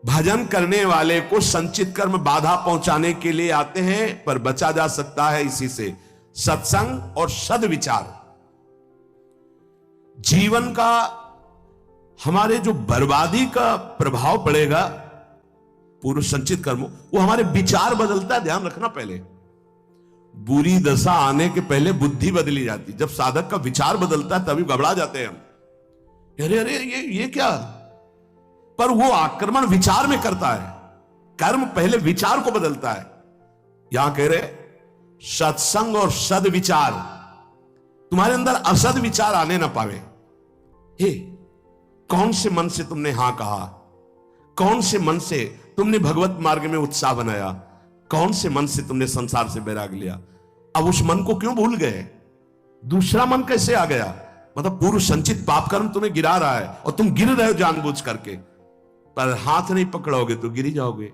भजन करने वाले को संचित कर्म बाधा पहुंचाने के लिए आते हैं, पर बचा जा सकता है इसी से, सत्संग और सद्विचार। जीवन का हमारे जो बर्बादी का प्रभाव पड़ेगा पूर्व संचित कर्म, वो हमारे विचार बदलता है। ध्यान रखना, पहले बुरी दशा आने के पहले बुद्धि बदली जाती। जब साधक का विचार बदलता है तभी घबरा जाते हैं हम, अरे अरे ये क्या। पर वो आक्रमण विचार में करता है, कर्म पहले विचार को बदलता है। यहां कह रहे सत्संग और सद्विचार, तुम्हारे अंदर असद विचार आने ना पावे। हे, कौन से मन से तुमने हां कहा, कौन से मन से तुमने भगवत मार्ग में उत्साह बनाया, कौन से मन से तुमने संसार से बैराग लिया। अब उस मन को क्यों भूल गए, दूसरा मन कैसे आ गया। मतलब पूर्व संचित पाप कर्म तुम्हें गिरा रहा है और तुम गिर रहे हो जानबूझ करके, पर हाथ नहीं पकड़ोगे तो गिर जाओगे।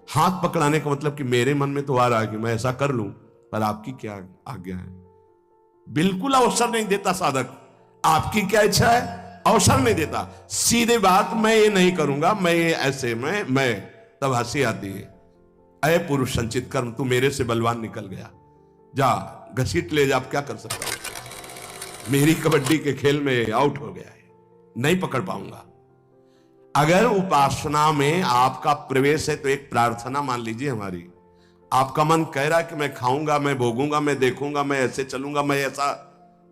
हाथ पकड़ाने का मतलब कि मेरे मन में तो आ रहा है कि मैं ऐसा कर लूं, पर आपकी क्या आज्ञा है। बिल्कुल अवसर नहीं देता साधक, आपकी क्या इच्छा है अवसर नहीं देता। सीधे बात, मैं ये नहीं करूंगा, मैं ये ऐसे मैं तब हंसी आती है। अय पूर्व संचित कर्म, तू मेरे से बलवान निकल गया, जा घसीट ले जा, अब क्या कर सकता हूं। मेरी कबड्डी के खेल में आउट हो गया है, नहीं पकड़ पाऊंगा। अगर उपासना में आपका प्रवेश है तो एक प्रार्थना मान लीजिए हमारी। आपका मन कह रहा है कि मैं खाऊंगा, मैं भोगूंगा, मैं देखूंगा, मैं ऐसे चलूंगा, मैं ऐसा,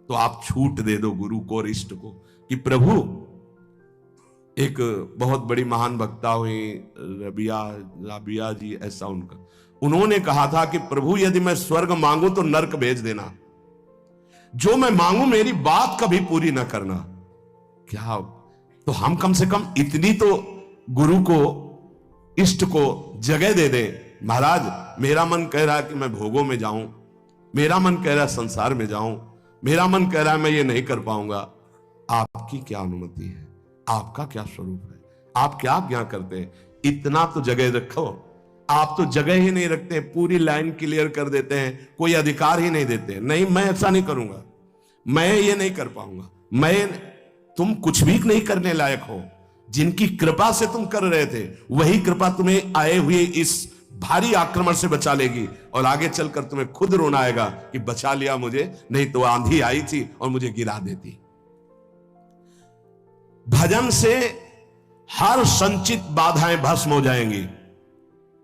तो आप छूट दे दो गुरु को और इष्ट को कि प्रभु, एक बहुत बड़ी महान वक्ता हुई राबिया जी, ऐसा उनका, उन्होंने कहा था कि प्रभु यदि मैं स्वर्ग मांगू तो नरक भेज देना, जो मैं मांगू मेरी बात कभी पूरी ना करना। क्या, तो हम कम से कम इतनी तो गुरु को इष्ट को जगह दे दें। महाराज मेरा मन कह रहा है कि मैं भोगों में जाऊं, मेरा मन कह रहा है संसार में जाऊं, मेरा मन कह रहा है मैं ये नहीं कर पाऊंगा। आपकी क्या अनुमति है, आपका क्या स्वरूप है, आप क्या आज्ञा करते हैं, इतना तो जगह रखो। आप तो जगह ही नहीं रखते, पूरी लाइन क्लियर कर देते हैं, कोई अधिकार ही नहीं देते। नहीं, मैं ऐसा नहीं करूंगा, मैं ये नहीं कर पाऊंगा, तुम कुछ भी नहीं करने लायक हो। जिनकी कृपा से तुम कर रहे थे, वही कृपा तुम्हें आए हुए इस भारी आक्रमण से बचा लेगी, और आगे चलकर तुम्हें खुद रोना आएगा कि बचा लिया मुझे, नहीं तो आंधी आई थी और मुझे गिरा देती। भजन से हर संचित बाधाएं भस्म हो जाएंगी।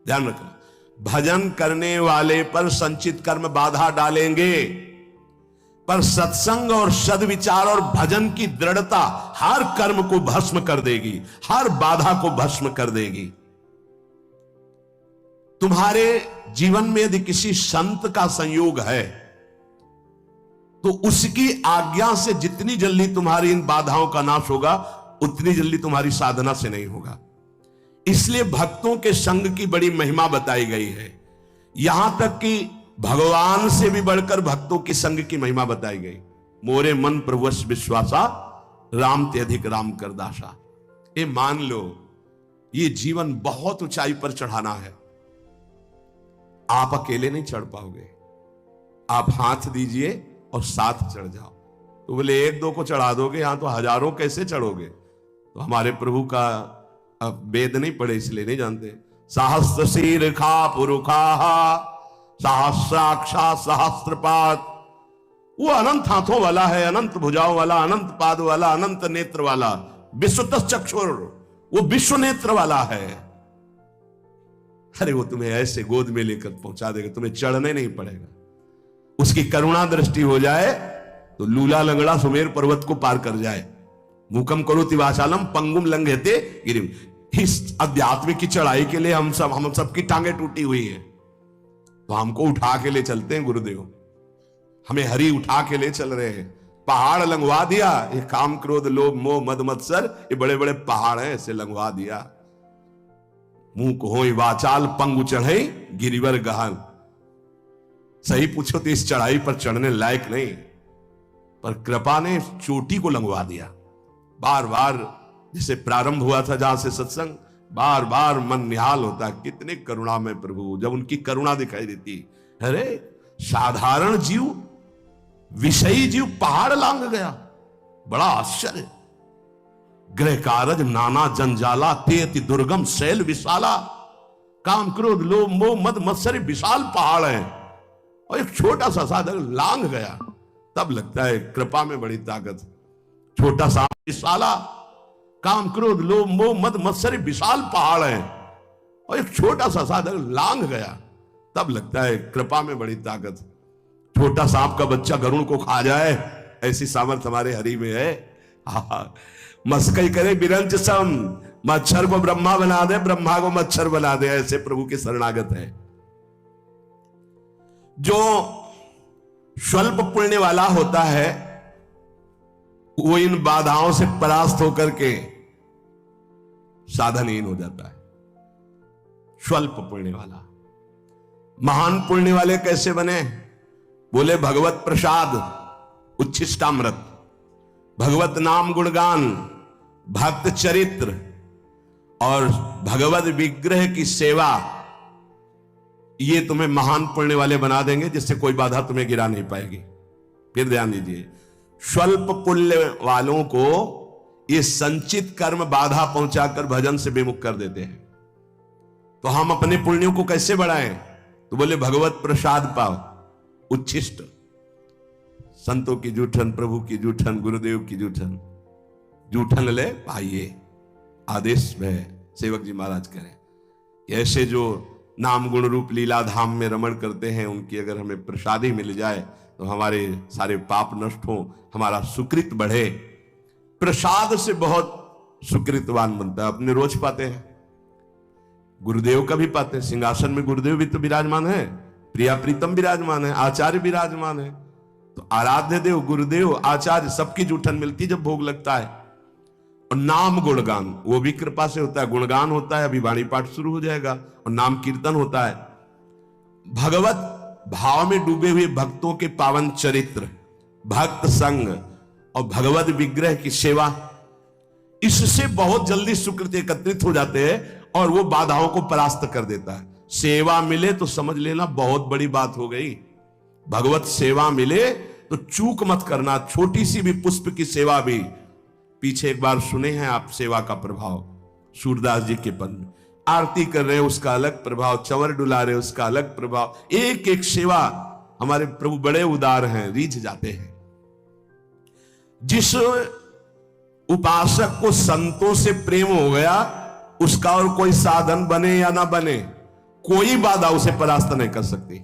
ध्यान रखना, भजन करने वाले पर संचित कर्म बाधा डालेंगे, पर सत्संग और सद्विचार और भजन की दृढ़ता हर कर्म को भस्म कर देगी, हर बाधा को भस्म कर देगी। तुम्हारे जीवन में यदि किसी संत का संयोग है तो उसकी आज्ञा से जितनी जल्दी तुम्हारी इन बाधाओं का नाश होगा, उतनी जल्दी तुम्हारी साधना से नहीं होगा। इसलिए भक्तों के संग की बड़ी महिमा बताई गई है। यहां तक कि भगवान से भी बढ़कर भक्तों की संग की महिमा बताई गई। मोरे मन प्रभुवश विश्वासा, राम ते अधिक राम कर दासा। ये मान लो, ये जीवन बहुत ऊंचाई पर चढ़ाना है। आप अकेले नहीं चढ़ पाओगे, आप हाथ दीजिए और साथ चढ़ जाओ। तो बोले एक दो को चढ़ा दोगे, यहां तो हजारों कैसे चढ़ोगे। तो हमारे प्रभु का वेद नहीं पढ़े इसलिए नहीं जानते। सहस्त्र शीर खा पुरुखा, सहस्राक्षा सहस्त्रपाद। वो अनंत हाथों वाला है, अनंत भुजाओं वाला, अनंत पाद वाला, अनंत नेत्र वाला, विश्वतः चक्षुर, वो विश्व नेत्र वाला है। अरे वो तुम्हें ऐसे गोद में लेकर पहुंचा देगा, तुम्हें चढ़ने नहीं पड़ेगा। उसकी करुणा दृष्टि हो जाए तो लूला लंगड़ा सुमेर पर्वत को पार कर जाए। मुकम करोति वाचालम पंगुम लंघयते गिरिम। इस अध्यात्म की चढ़ाई के लिए हम सबकी टांगे टूटी हुई है, तो हमको उठा के ले चलते हैं गुरुदेव। हमें हरि उठा के ले चल रहे हैं। पहाड़ लंघवा दिया, ये काम क्रोध लोभ मोह मद मत्सर, ये बड़े बड़े पहाड़ हैं, ऐसे लंघवा दिया। मुंह को हो वाचाल पंगु चढ़े गिरिवर गहन। सही पूछो तो इस चढ़ाई पर चढ़ने लायक नहीं, पर कृपा ने चोटी को लंघवा दिया। बार बार जैसे प्रारंभ हुआ था जहां से सत्संग, बार बार मन निहाल होता है, कितने करुणा में प्रभु, जब उनकी करुणा दिखाई देती। अरे साधारण जीव, विषयी जीव पहाड़ लांघ गया, बड़ा आश्चर्य। गृह कारज नाना जंजाला, ते अति दुर्गम शैल विशाला। काम क्रोध लोभ मोह मद मत्सर विशाल पहाड़ है, और एक छोटा सा साधन लांग गया, तब लगता है कृपा में बड़ी ताकत। छोटा सा विशाला, काम क्रोध लोभ मोह मद मत्सर विशाल पहाड़ है, और एक छोटा सा साधन लांग गया, तब लगता है कृपा में बड़ी ताकत। छोटा सांप का बच्चा गरुड़ को खा जाए, ऐसी सामर्थ हमारे हरि में है। मस्कई करे बिरंच सम, मच्छर को ब्रह्मा बना दे, ब्रह्मा को मच्छर बना दे, ऐसे प्रभु के शरणागत है। जो स्वल्प पुण्य वाला होता है वो इन बाधाओं से परास्त होकर के साधनहीन हो जाता है। स्वल्प पुण्य वाला। महान पुण्य वाले कैसे बने? बोले भगवत प्रसाद, उच्छिष्टामृत, भगवत नाम गुणगान, भक्त चरित्र और भगवत विग्रह की सेवा, ये तुम्हें महान पुण्य वाले बना देंगे, जिससे कोई बाधा तुम्हें गिरा नहीं पाएगी। फिर ध्यान दीजिए, स्वल्प पुण्य वालों को ये संचित कर्म बाधा पहुंचाकर भजन से विमुख कर देते हैं। तो हम अपने पुण्यों को कैसे बढ़ाएं? तो बोले भगवत प्रसाद पाओ, उच्छिष्ट, संतों की जूठन, प्रभु की जूठन, गुरुदेव की जूठन, जूठन ले पाइए, आदेश में सेवक जी महाराज करें। ऐसे जो नाम गुण रूप लीला धाम में रमण करते हैं, उनकी अगर हमें प्रसादी मिल जाए तो हमारे सारे पाप नष्ट हो, हमारा सुकृत बढ़े। प्रसाद से बहुत सुकृतवान बनता है। अपने रोज पाते हैं, गुरुदेव का भी पाते हैं, सिंहासन में गुरुदेव भी तो विराजमान है, प्रिया प्रीतम विराजमान है, आचार्य विराजमान है। तो आराध्य देव, गुरुदेव, आचार्य, सबकी जूठन मिलती जब भोग लगता है। और नाम गुणगान वो भी कृपा से होता है। गुणगान होता है, अभी वाणी पाठ शुरू हो जाएगा, और नाम कीर्तन होता है। भगवत भाव में डूबे हुए भक्तों के पावन चरित्र, भक्त संग और भगवत विग्रह की सेवा, इससे बहुत जल्दी सुकृत एकत्रित हो जाते हैं और वो बाधाओं को परास्त कर देता है। सेवा मिले तो समझ लेना बहुत बड़ी बात हो गई। भगवत सेवा मिले तो चूक मत करना। छोटी सी भी पुष्प की सेवा भी, पीछे एक बार सुने हैं आप सेवा का प्रभाव, सूरदास जी के पद में आरती कर रहे हैं उसका अलग प्रभाव, चंवर डुला रहे उसका अलग प्रभाव। एक एक सेवा, हमारे प्रभु बड़े उदार हैं, रीझ जाते हैं। जिस उपासक को संतों से प्रेम हो गया, उसका और कोई साधन बने या ना बने, कोई बाधा उसे परास्त नहीं कर सकती।